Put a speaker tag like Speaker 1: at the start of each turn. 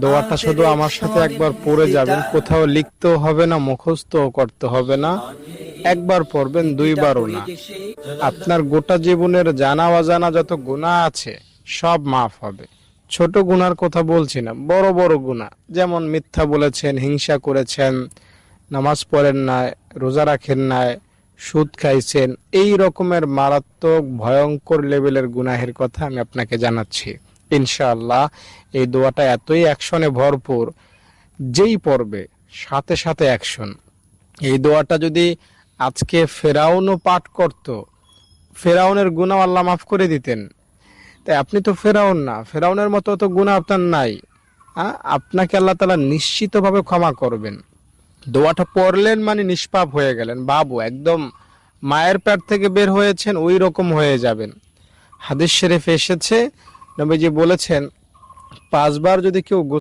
Speaker 1: দোয়াটা শুধু আমার সাথে একবার পড়ে যাবেন, কোথাও লিখতেও হবে না, মুখস্থও করতে হবে না। একবার পড়বেন, দুইবারও না। আপনার গোটা জীবনের জানা অজানা যত গুনাহ আছে সব মাফ হবে। ছোট গুনার কথা বলছি না, বড় বড় গুনাহ, যেমন মিথ্যা বলেছেন, হিংসা করেছেন, নামাজ পড়েন নাই, রোজা রাখেন নাই, সুদ খাইছেন, এই রকমের মারাত্মক ভয়ঙ্কর লেভেলের গুনাহের কথা আমি আপনাকে জানাচ্ছি। ইনশাআল্লাহ এই দোয়াটা এতই অ্যাকশনে ভরপুর, যেই পড়বে সাথে সাথে অ্যাকশন। এই দোয়াটা যদি আজকে ফেরাউনও পাঠ করত, ফেরাউনের গুনাহ আল্লাহ মাফ করে দিতেন। তাই আপনি তো ফেরাউন না, ফেরাউনের মতো তো গুনাহ আপনার নাই। আপনাকে আল্লাহ তাআলা নিশ্চিতভাবে ক্ষমা করবেন। দোয়াটা পড়লেন মানে নিষ্পাপ হয়ে গেলেন, বাবু একদম মায়ের পেট থেকে বের হয়েছেন ওই রকম হয়ে যাবেন। হাদিস শরীফে এসেছে, নবীজি বলেছেন 5 বার যদি কেউ